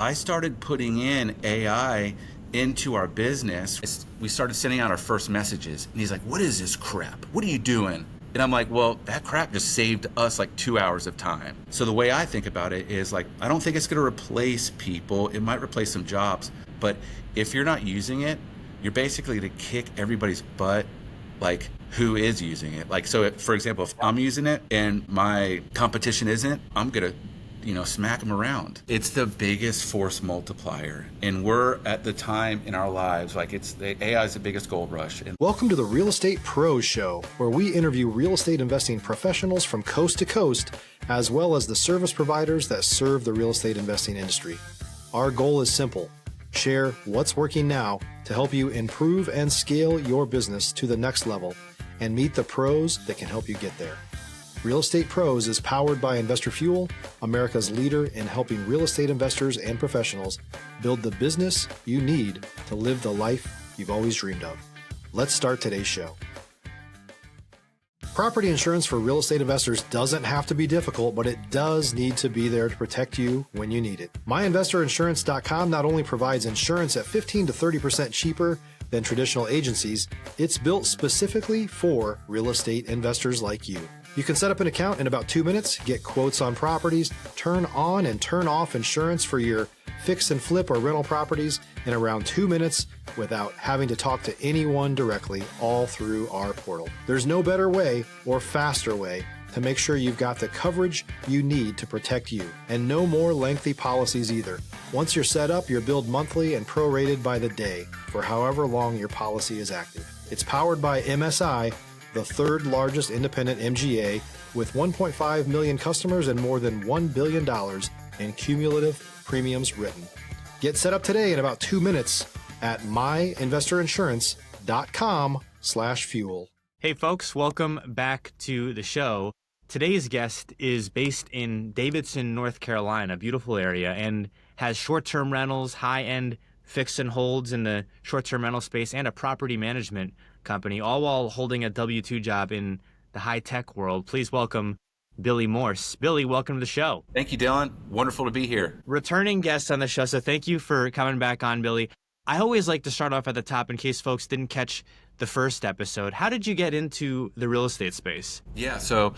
I started putting in AI into our business. We started sending out our first messages, and he's like, "What is this crap? What are you doing?" And I'm like, "Well, that crap just saved us like 2 hours of time." So the way I think about it is like, I don't think it's going to replace people. It might replace some jobs, but if you're not using it, you're basically going to kick everybody's butt, like who is using it. Like, so for example, if I'm using it and my competition isn't, I'm going to smack them around. It's the biggest force multiplier. And we're at the time in our lives, like the AI is the biggest gold rush. And welcome to the Real Estate Pros Show, where we interview real estate investing professionals from coast to coast, as well as the service providers that serve the real estate investing industry. Our goal is simple: share what's working now to help you improve and scale your business to the next level and meet the pros that can help you get there. Real Estate Pros is powered by Investor Fuel, America's leader in helping real estate investors and professionals build the business you need to live the life you've always dreamed of. Let's start today's show. Property insurance for real estate investors doesn't have to be difficult, but it does need to be there to protect you when you need it. MyInvestorInsurance.com not only provides insurance at 15 to 30% cheaper than traditional agencies, it's built specifically for real estate investors like you. You can set up an account in about 2 minutes, get quotes on properties, turn on and turn off insurance for your fix and flip or rental properties in around 2 minutes without having to talk to anyone directly, all through our portal. There's no better way or faster way to make sure you've got the coverage you need to protect you, and no more lengthy policies either. Once you're set up, you're billed monthly and prorated by the day for however long your policy is active. It's powered by MSI, the third largest independent MGA, with 1.5 million customers and more than $1 billion in cumulative premiums written. Get set up today in about 2 minutes at myinvestorinsurance.com/fuel. Hey folks, welcome back to the show. Today's guest is based in Davidson, North Carolina, a beautiful area, and has short-term rentals, high-end fix and holds in the short-term rental space, and a property management company, all while holding a W-2 job in the high-tech world. Please welcome Billy Morse. Billy, welcome to the show. Thank you, Dylan. Wonderful to be here. Returning guest on the show, so thank you for coming back on, Billy. I always like to start off at the top in case folks didn't catch the first episode. How did you get into the real estate space? Yeah, so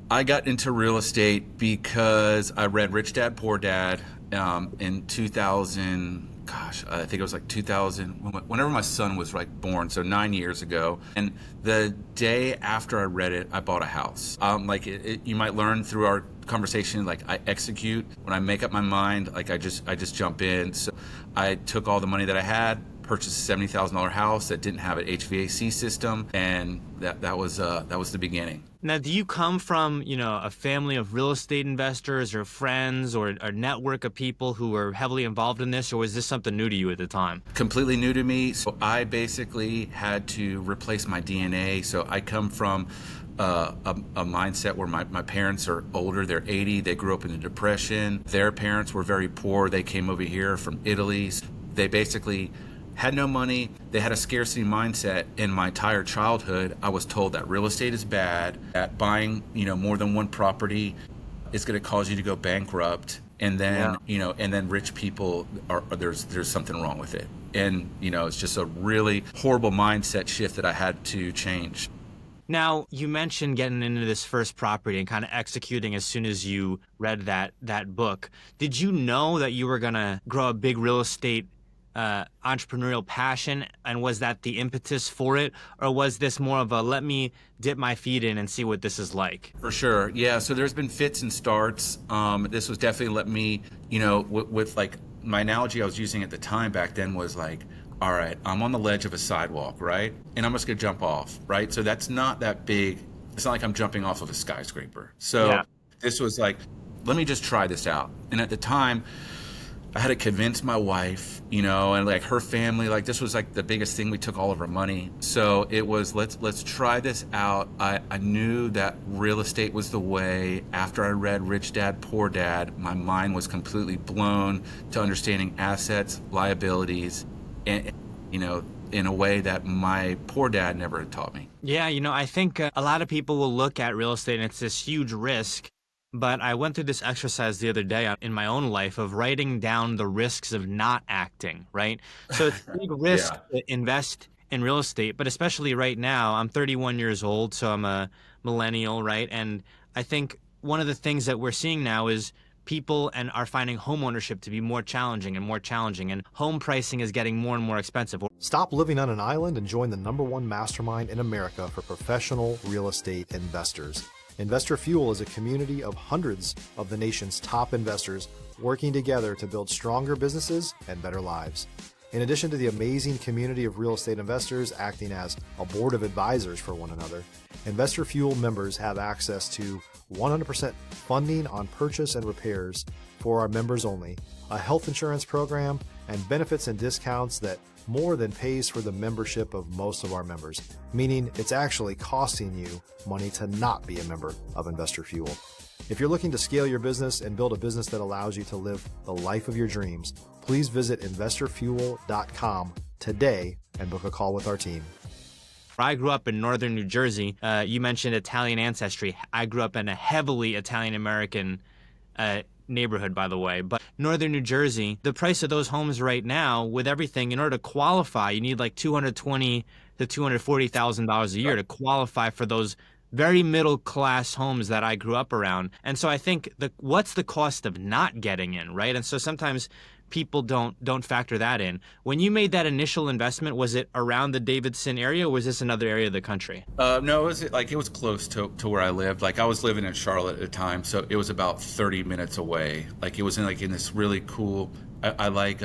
I got into real estate because I read Rich Dad, Poor Dad in 2000. I think it was like 2000, whenever my son was like born, so 9 years ago. And the day after I read it, I bought a house. You might learn through our conversation, like I execute. When I make up my mind, like I just jump in. So I took all the money that I had, purchased a $70,000 house that didn't have an HVAC system, and that was the beginning. Now, do you come from, a family of real estate investors or friends or a network of people who were heavily involved in this, or was this something new to you at the time? Completely new to me. So I basically had to replace my DNA. So I come from a mindset where my parents are older. They're 80. They grew up in the Depression. Their parents were very poor. They came over here from Italy. They basically had no money. They had a scarcity mindset. In my entire childhood, I was told that real estate is bad, that buying, more than one property is going to cause you to go bankrupt. And then, and then rich people there's something wrong with it. And, it's just a really horrible mindset shift that I had to change. Now, you mentioned getting into this first property and kind of executing as soon as you read that book. Did you know that you were going to grow a big real estate entrepreneurial passion, and was that the impetus for it, or was this more of a let me dip my feet in and see what this is like? For sure, yeah. So there's been fits and starts. This was definitely let me, with like my analogy I was using at the time back then was like, all right, I'm on the ledge of a sidewalk, right, and I'm just gonna jump off, right? So that's not that big. It's not like I'm jumping off of a skyscraper. So This was like, let me just try this out. And at the time, I had to convince my wife, and like her family, like this was like the biggest thing. We took all of her money. So it was, let's try this out. I knew that real estate was the way. After I read Rich Dad, Poor Dad, my mind was completely blown to understanding assets, liabilities, and, in a way that my poor dad never had taught me. Yeah, I think a lot of people will look at real estate and it's this huge risk. but I went through this exercise the other day in my own life of writing down the risks of not acting, right? So it's a big risk Yeah. to invest in real estate, but especially right now, I'm 31 years old, so I'm a millennial, right? And I think one of the things that we're seeing now is people and are finding home ownership to be more challenging and more challenging, and home pricing is getting more and more expensive. Stop living on an island and join the #1 mastermind in America for professional real estate investors. Investor Fuel is a community of hundreds of the nation's top investors working together to build stronger businesses and better lives. In addition to the amazing community of real estate investors acting as a board of advisors for one another, Investor Fuel members have access to 100% funding on purchase and repairs for our members only, a health insurance program, and benefits and discounts that more than pays for the membership of most of our members, meaning it's actually costing you money to not be a member of Investor Fuel. If you're looking to scale your business and build a business that allows you to live the life of your dreams, please visit investorfuel.com today and book a call with our team. I grew up in northern New Jersey. You mentioned Italian ancestry. I grew up in a heavily Italian-American neighborhood, by the way. But northern New Jersey, the price of those homes right now, with everything, in order to qualify, you need like $220,000 to $240,000 a year to qualify for those very middle class homes that I grew up around. And so I think what's the cost of not getting in, right? And so sometimes people don't factor that in. When you made that initial investment, was it around the Davidson area, or was this another area of the country? No, it was close to where I lived. Like I was living in Charlotte at the time, so it was about 30 minutes away. Like it was in this really cool. I like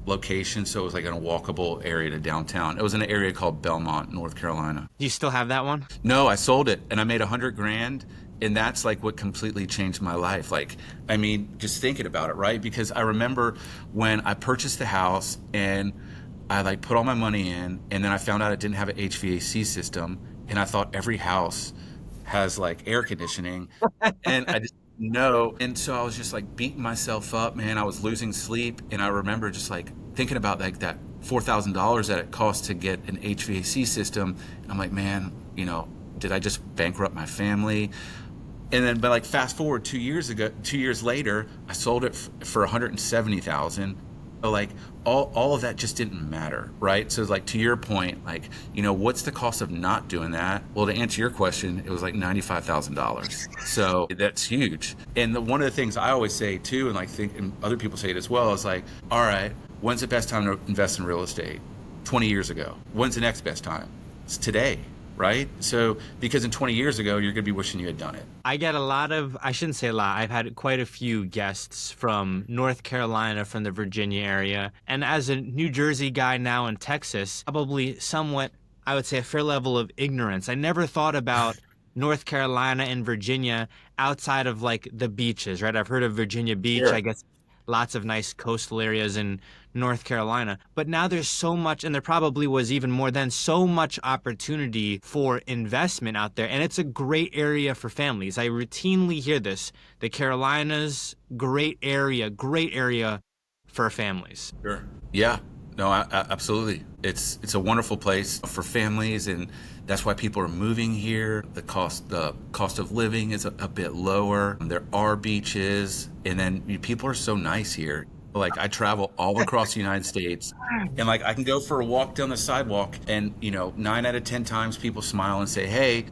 location, so it was like in a walkable area to downtown. It was in an area called Belmont, North Carolina. Do you still have that one? No, I sold it and I made $100,000. And that's like what completely changed my life. Like, I mean, just thinking about it, right? Because I remember when I purchased the house and I like put all my money in, and then I found out it didn't have an HVAC system, and I thought every house has like air conditioning, and I just know. And so I was just like beating myself up, man. I was losing sleep, and I remember just like thinking about like that $4,000 that it cost to get an HVAC system. I'm like, man, did I just bankrupt my family? And then, but like fast forward 2 years later, I sold it for $170,000. So like all of that just didn't matter, right? So it's like, to your point, like, what's the cost of not doing that? Well, to answer your question, it was like $95,000. So that's huge. And one of the things I always say too, and and other people say it as well, is like, all right, when's the best time to invest in real estate? 20 years ago. When's the next best time? It's today. Right? So, because in 20 years ago, you're going to be wishing you had done it. I get I shouldn't say a lot, I've had quite a few guests from North Carolina, from the Virginia area. And as a New Jersey guy now in Texas, probably somewhat, I would say, a fair level of ignorance. I never thought about North Carolina and Virginia outside of like the beaches, right? I've heard of Virginia Beach. Sure. I guess lots of nice coastal areas in North Carolina. But now there's so much, and there probably was even more then, so much opportunity for investment out there. And it's a great area for families. I routinely hear this. The Carolinas, great area for families. Sure. Yeah. No, absolutely. It's a wonderful place for families, and that's why people are moving here. The cost of living is a bit lower. There are beaches, and then people are so nice here. Like I travel all across the United States, and like I can go for a walk down the sidewalk, and 9 out of 10 times people smile and say, "Hey."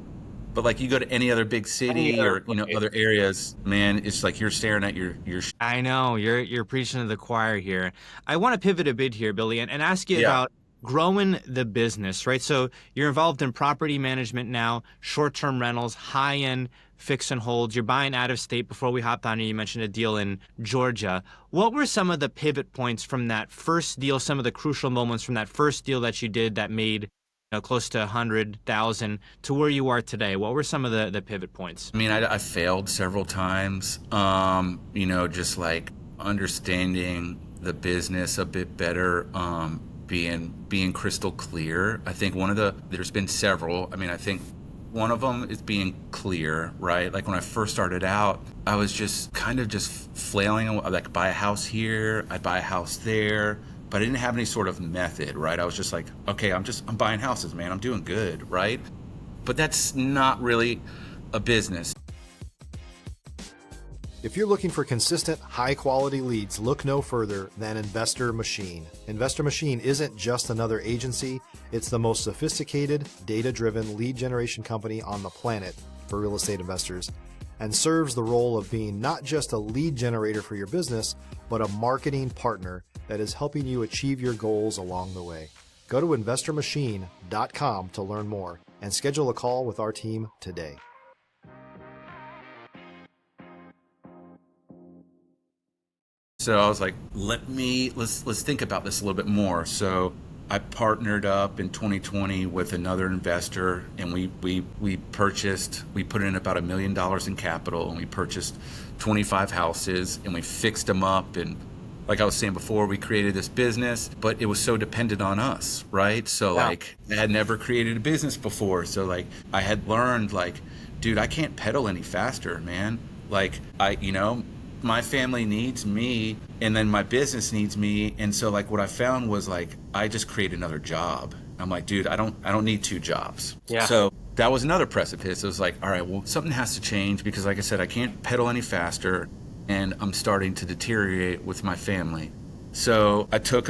But like you go to any other big city or other areas, man, it's like you're staring at your. I know you're preaching to the choir here. I want to pivot a bit here, Billy, and ask you about growing the business, right? So you're involved in property management now, short-term rentals, high-end fix and holds. You're buying out of state. Before we hopped on here, you mentioned a deal in Georgia. What were some of the pivot points from that first deal, some of the crucial moments from that first deal that you did that made close to 100,000 to where you are today? What were some of the pivot points? I mean, I failed several times, just like understanding the business a bit better, being crystal clear. I think there's been several. I mean, I think one of them is being clear, right? Like when I first started out, I was just kind of just flailing, like buy a house here, I'd buy a house there, but I didn't have any sort of method, right? I was just like, okay, I'm buying houses, man. I'm doing good, right? But that's not really a business. If you're looking for consistent, high-quality leads, look no further than Investor Machine. Investor Machine isn't just another agency, it's the most sophisticated, data-driven lead generation company on the planet for real estate investors, and serves the role of being not just a lead generator for your business, but a marketing partner that is helping you achieve your goals along the way. Go to investormachine.com to learn more and schedule a call with our team today. So I was like, let's think about this a little bit more. So I partnered up in 2020 with another investor, and we put in about $1 million in capital, and we purchased 25 houses, and we fixed them up. And like I was saying before, we created this business, but it was so dependent on us, right? So like I had never created a business before. So like I had learned like, dude, I can't pedal any faster, man. Like my family needs me, and then my business needs me. And so like what I found was like, I just create another job. I'm like, dude, I don't need two jobs. Yeah. So that was another precipice. It was like, all right, well, something has to change, because like I said, I can't pedal any faster, and I'm starting to deteriorate with my family. So I took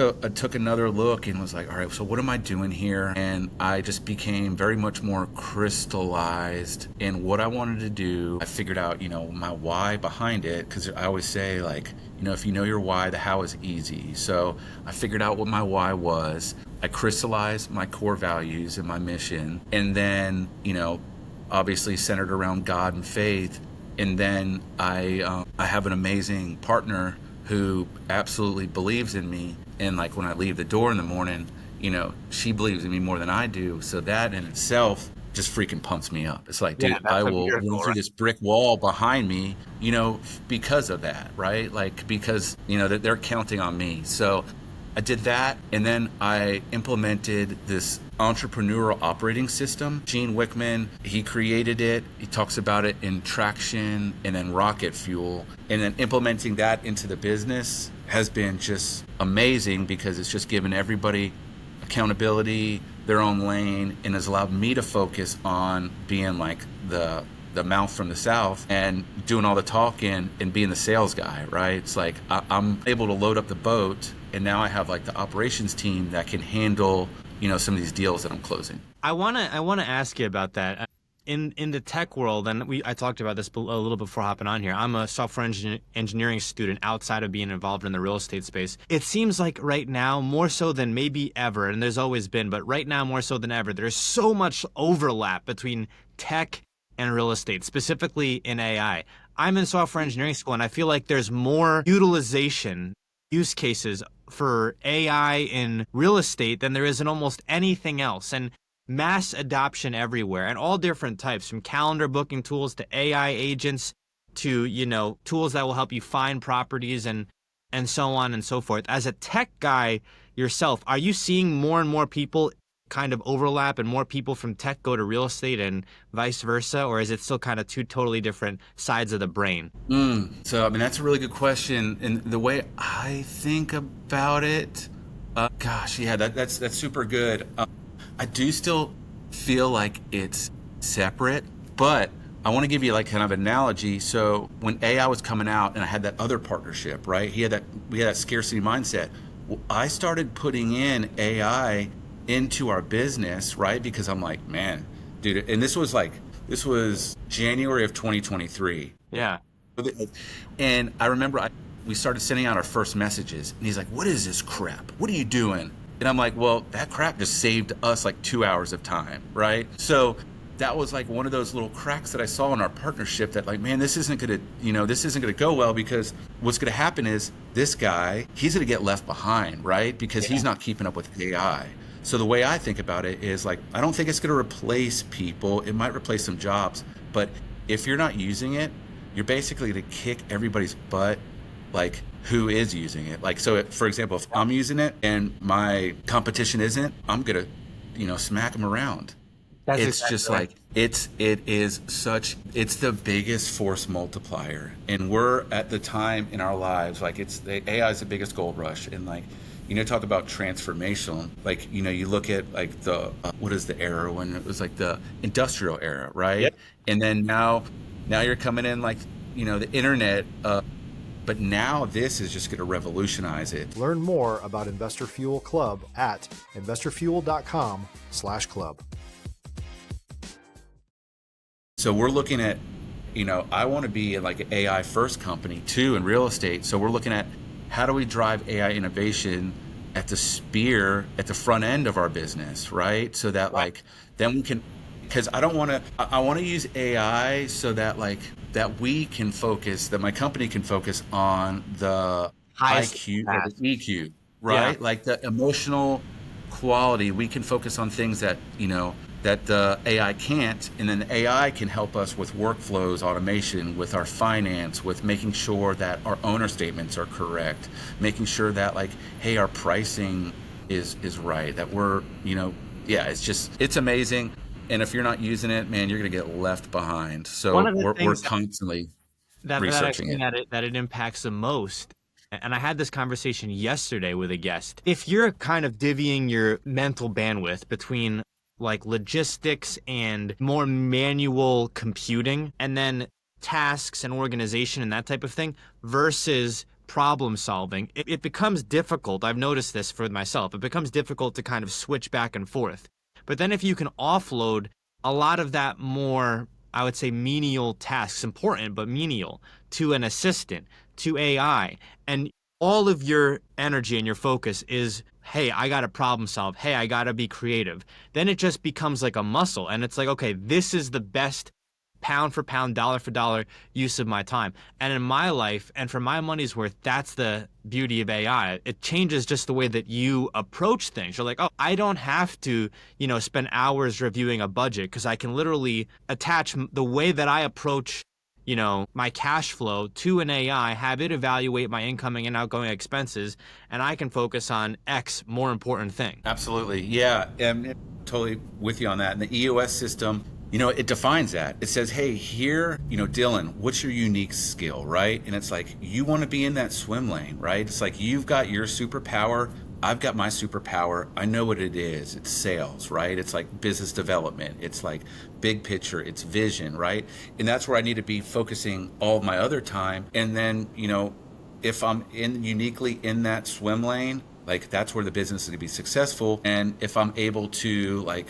another look and was like, all right, so what am I doing here? And I just became very much more crystallized in what I wanted to do. I figured out, my why behind it, because I always say like, if you know your why, the how is easy. So I figured out what my why was. I crystallized my core values and my mission, and then, obviously centered around God and faith. And then I have an amazing partner who absolutely believes in me. And like when I leave the door in the morning, she believes in me more than I do. So that in itself just freaking pumps me up. It's like, dude, I will run through this brick wall behind me, because of that, right? Like, because, that they're counting on me. So I did that, and then I implemented this entrepreneurial operating system. Gene Wickman, he created it. He talks about it in traction and then rocket fuel. And then implementing that into the business has been just amazing, because it's just given everybody accountability, their own lane, and has allowed me to focus on being like the mouth from the south and doing all the talking and being the sales guy, right? It's like I'm able to load up the boat, and now I have like the operations team that can handle, some of these deals that I'm closing. I wanna ask you about that. In the tech world, and I talked about this a little before hopping on here. I'm a software engineering student outside of being involved in the real estate space. It seems like right now, more so than maybe ever, and there's always been, but right now more so than ever, there's so much overlap between tech and real estate, specifically in AI. I'm in software engineering school, and I feel like there's more use cases for AI in real estate than there is in almost anything else. And mass adoption everywhere, and all different types, from calendar booking tools to AI agents to, tools that will help you find properties and so on and so forth. As a tech guy yourself, are you seeing more and more people kind of overlap and more people from tech go to real estate and vice versa, or is it still kind of two totally different sides of the brain? So, that's a really good question. And the way I think about it, that's super good. I do still feel like it's separate, but I want to give you like kind of an analogy. So when AI was coming out and I had that other partnership, right? We had that scarcity mindset. Well, I started putting in AI into our business, right? Because I'm like, man, dude, and this was January of 2023. Yeah. And I remember we started sending out our first messages, and he's like, what is this crap? What are you doing? And I'm like, well, that crap just saved us like 2 hours of time, right? So that was like one of those little cracks that I saw in our partnership that like, man, this isn't gonna go well, because what's gonna happen is this guy, he's gonna get left behind, right? Because he's not keeping up with AI. So the way I think about it is like, I don't think it's gonna replace people. It might replace some jobs, but if you're not using it, you're basically gonna kick everybody's butt, like who is using it. Like, so for example, if I'm using it and my competition isn't, I'm gonna, smack them around. It's just like, it's the biggest force multiplier. And we're at the time in our lives, like the AI is the biggest gold rush. And like, talk about transformational, like, you look at like what is the era when it was like the industrial era, right? Yep. And then now you're coming in like the internet, but now this is just going to revolutionize it. Learn more about Investor Fuel Club at investorfuel.com/club. So we're looking at, I want to be like an AI first company too in real estate. So we're looking at how do we drive AI innovation at the front end of our business, right? So that then we can, because I want to use AI so that that we can focus, that my company can focus on the Highest IQ or task. the EQ, right? Yeah. Like the emotional quality. We can focus on things that, that the AI can't, and then the AI can help us with workflows, automation, with our finance, with making sure that our owner statements are correct, making sure that hey, our pricing is right, that we're, it's amazing. And if you're not using it, man, you're going to get left behind. One So of the we're things constantly that I've researching seen it. that it impacts the most, and I had this conversation yesterday with a guest. If you're kind of divvying your mental bandwidth between logistics and more manual computing, and then tasks and organization and that type of thing, versus problem solving, it becomes difficult. I've noticed this for myself. It becomes difficult to kind of switch back and forth. But then if you can offload a lot of that more, I would say, menial tasks, important but menial, to an assistant, to AI, and all of your energy and your focus is, hey, I got to problem solve. Hey, I got to be creative. Then it just becomes like a muscle. And it's like, okay, this is the best pound for pound, dollar for dollar use of my time. And in my life, and for my money's worth, that's the beauty of AI. It changes just the way that you approach things. You're like, oh, I don't have to, spend hours reviewing a budget, because I can literally attach the way that I approach my cash flow to an AI, have it evaluate my incoming and outgoing expenses, and I can focus on X more important thing. Absolutely. Yeah. Totally with you on that. And the EOS system, it defines that. It says, hey, here, Dylan, what's your unique skill, right? And it's like, you want to be in that swim lane, right? It's like, you've got your superpower. I've got my superpower. I know what it is. It's sales, right? It's like business development. It's like big picture. It's vision, right? And that's where I need to be focusing all of my other time. And then, if I'm uniquely in that swim lane, that's where the business is going to be successful. And if I'm able to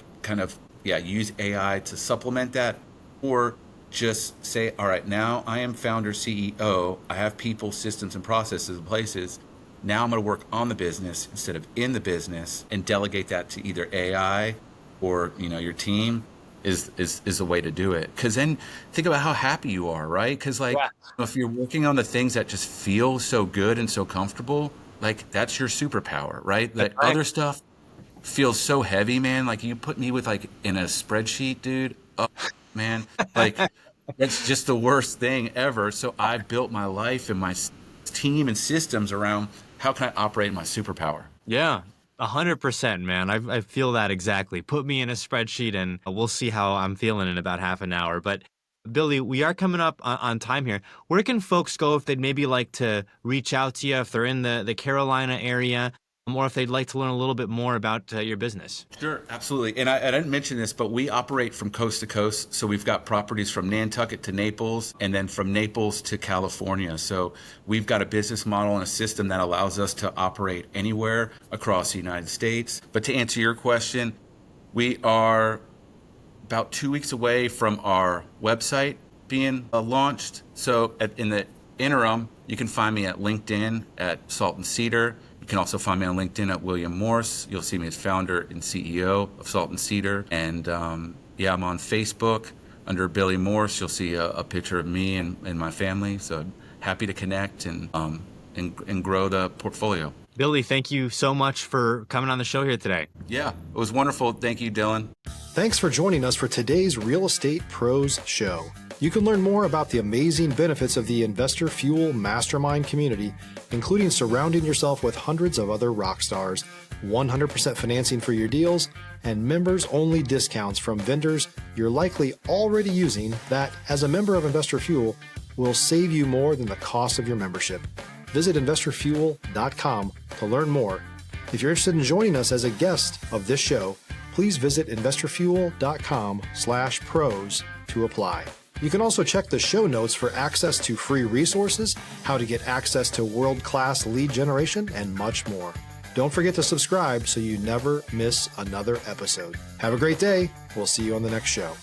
use AI to supplement that, or just say, all right, now I am founder CEO. I have people, systems, and processes in places. Now I'm going to work on the business instead of in the business, and delegate that to either AI or, your team is a way to do it. Because then think about how happy you are, right? Because if you're working on the things that just feel so good and so comfortable, that's your superpower, right? That right. other stuff feels so heavy, man. You put me with in a spreadsheet, dude. Oh, man, it's just the worst thing ever. So I built my life and my team and systems around how can I operate my superpower. Yeah, 100%, man. I feel that exactly. Put me in a spreadsheet and we'll see how I'm feeling in about half an hour. But Billy, we are coming up on time here. Where can folks go if they'd maybe like to reach out to you, if they're in the Carolina area, or if they'd like to learn a little bit more about your business? Sure, absolutely. And I didn't mention this, but we operate from coast to coast. So we've got properties from Nantucket to Naples, and then from Naples to California. So we've got a business model and a system that allows us to operate anywhere across the United States. But to answer your question, we are about 2 weeks away from our website being launched. So in the interim, you can find me at LinkedIn at Salt and Cedar. You can also find me on LinkedIn at William Morse. You'll see me as founder and CEO of Salt and Cedar. And I'm on Facebook under Billy Morse. You'll see a picture of me and my family. So happy to connect and grow the portfolio. Billy, thank you so much for coming on the show here today. Yeah, it was wonderful. Thank you, Dylan. Thanks for joining us for today's Real Estate Pros Show. You can learn more about the amazing benefits of the Investor Fuel Mastermind community, including surrounding yourself with hundreds of other rock stars, 100% financing for your deals, and members-only discounts from vendors you're likely already using that, as a member of Investor Fuel, will save you more than the cost of your membership. Visit investorfuel.com to learn more. If you're interested in joining us as a guest of this show, please visit investorfuel.com/pros to apply. You can also check the show notes for access to free resources, how to get access to world-class lead generation, and much more. Don't forget to subscribe so you never miss another episode. Have a great day. We'll see you on the next show.